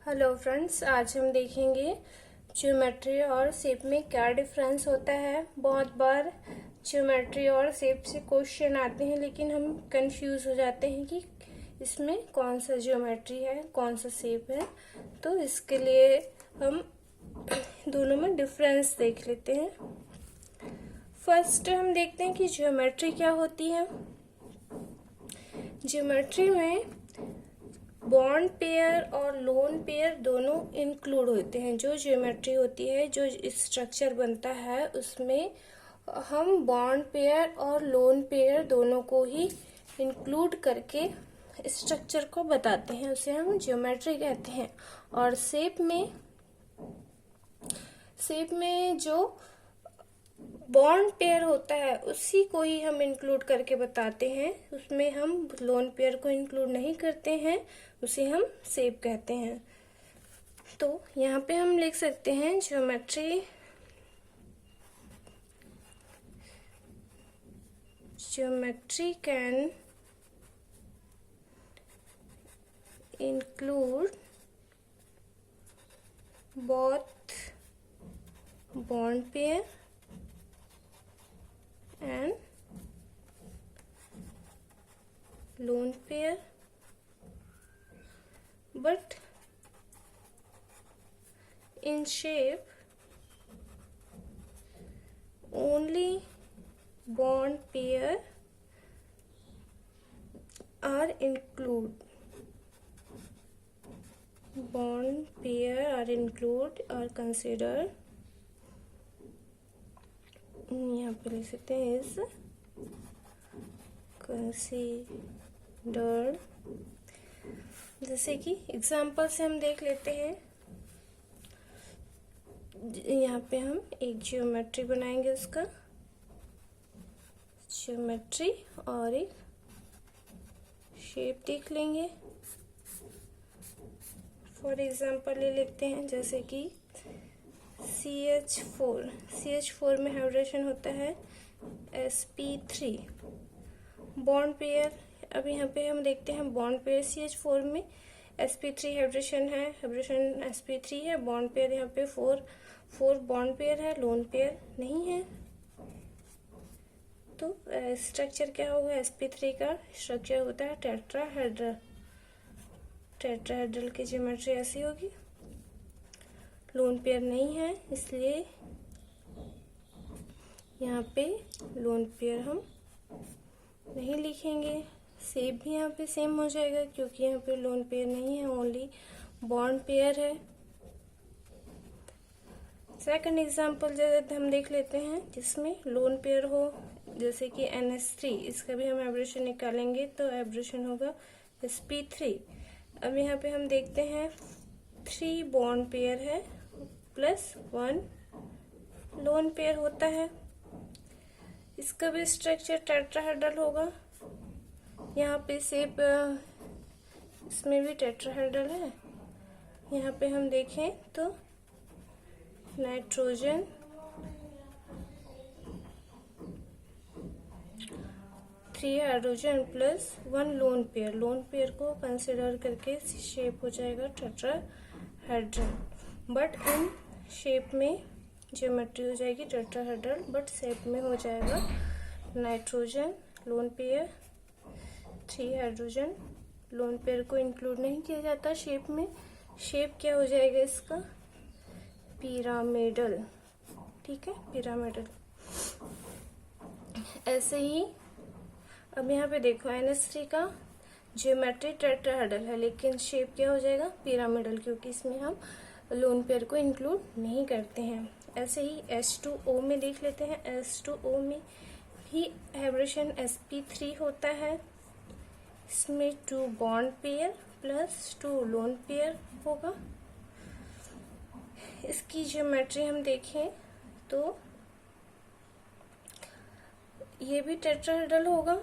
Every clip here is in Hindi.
हेलो फ्रेंड्स, आज हम देखेंगे ज्योमेट्री और शेप में क्या डिफरेंस होता है। बहुत बार ज्योमेट्री और शेप से क्वेश्चन आते हैं, लेकिन हम कंफ्यूज हो जाते हैं कि इसमें कौन सा ज्योमेट्री है, कौन सा शेप है। तो इसके लिए हम दोनों में डिफरेंस देख लेते हैं। फर्स्ट हम देखते हैं कि ज्योमेट्री क्या होती है। ज्योमेट्री में बॉन्ड पेयर और लोन पेयर दोनों इंक्लूड होते हैं। जो ज्योमेट्री होती है, जो स्ट्रक्चर बनता है, उसमें हम बॉन्ड पेयर और लोन पेयर दोनों को ही इंक्लूड करके स्ट्रक्चर को बताते हैं, उसे हम ज्योमेट्री कहते हैं। और शेप में जो बॉन्ड पेयर होता है उसी को ही हम इंक्लूड करके बताते हैं, उसमें हम लोन पेयर को इंक्लूड नहीं करते हैं, उसे हम शेप कहते हैं। तो यहाँ पे हम लिख सकते हैं geometry can include both bond pair and lone pair, but in shape only bond pair are considered। यहाँ पे लिख सकते हैं इज कंसीडर्ड। जैसे कि एग्जाम्पल से हम देख लेते हैं। यहाँ पे हम एक ज्योमेट्री बनाएंगे, उसका ज्योमेट्री, और एक शेप देख लेंगे। फॉर एग्जाम्पल ले लेते हैं, जैसे कि CH4 में हाइब्रिडेशन होता है sp3 बॉन्ड पेयर। अब यहाँ पे हम देखते हैं बॉन्ड पेयर CH4 में sp3 हाइब्रिडेशन है, हाइब्रिडेशन sp3 है। बॉन्ड पेयर यहाँ पे 4 बॉन्ड पेयर है, लोन पेयर नहीं है। तो स्ट्रक्चर क्या होगा? sp3 का स्ट्रक्चर होता है टेट्राहेड्रल की ज्योमेट्री ऐसी होगी। लोन पेयर नहीं है, इसलिए यहाँ पे लोन पेयर हम नहीं लिखेंगे। शेप भी यहाँ पे सेम हो जाएगा, क्योंकि यहाँ पे लोन पेयर नहीं है, ओनली बॉन्ड पेयर है। सेकंड एग्जांपल जैसे हम देख लेते हैं जिसमें लोन पेयर हो, जैसे कि NH3, इसका भी हम एब्रेशन निकालेंगे तो एब्रेशन होगा sp3। अब यहाँ पे हम देखते हैं 3 बॉन्ड पेयर है प्लस 1 लोन पेयर होता है। इसका भी स्ट्रक्चर टेट्राहेड्रल होगा। यहाँ पे शेप इसमें भी टेट्राहेड्रल है। यहाँ पे हम देखें तो nitrogen, 3 hydrogen plus 1 lone pair को कंसिडर करके शेप हो जाएगा टेट्राहेड्रल। बट इन शेप में ज्योमेट्री हो जाएगी टेट्राहेड्रल, बट शेप में हो जाएगा nitrogen lone pair, 3 hydrogen. Lone pair को इंक्लूड नहीं किया जाता शेप में। शेप क्या हो जाएगा इसका? पिरामिडल। ठीक है, पिरामिडल। ऐसे ही अब यहाँ पे देखो NH3 का ज्योमेट्री टेट्राहेड्रल है, लेकिन शेप क्या हो जाएगा? पिरामिडल, क्योंकि इसमें हम लोन पेयर को इंक्लूड नहीं करते हैं। ऐसे ही H2O में देख लेते हैं। H2O में भी हाइब्रिडेशन sp3 होता है। इसमें 2 bond pair plus 2 lone pair होगा। इसकी ज्योमेट्री हम देखें तो ये भी टेट्राहेड्रल होगा।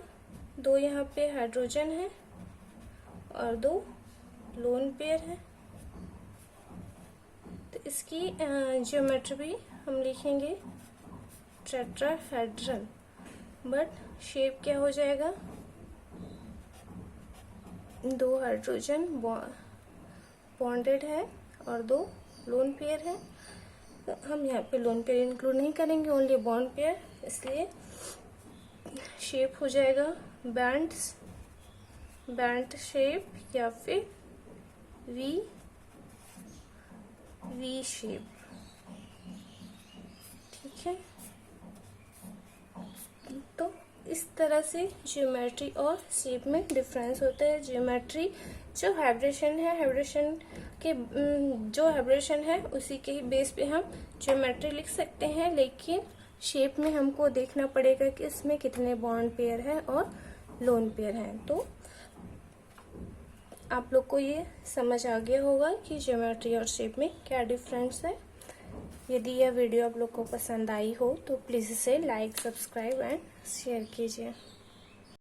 2 यहाँ पे हाइड्रोजन है और 2 लोन पेयर है। तो इसकी ज्योमेट्री भी हम लिखेंगे टेट्राहेड्रल, बट शेप क्या हो जाएगा? 2 हाइड्रोजन बॉन्डेड है और 2 लोन पेयर है। तो हम यहाँ पे लोन पेयर इंक्लूड नहीं करेंगे, ओनली बॉन्ड पेयर, इसलिए शेप हो जाएगा बैंड शेप या फिर वी शेप। ठीक है, तो इस तरह से ज्योमेट्री और शेप में डिफरेंस होता है। ज्योमेट्री जो हाइब्रेशन है, हाइब्रेशन के जो हाइब्रेशन है उसी के ही बेस पे हम ज्योमेट्री लिख सकते हैं, लेकिन शेप में हमको देखना पड़ेगा कि इसमें कितने बॉन्ड पेयर है और लोन पेयर हैं। तो आप लोग को ये समझ आ गया होगा कि ज्योमेट्री और शेप में क्या डिफरेंस है। यदि यह वीडियो आप लोग को पसंद आई हो तो प्लीज़ इसे लाइक, सब्सक्राइब एंड शेयर कीजिए।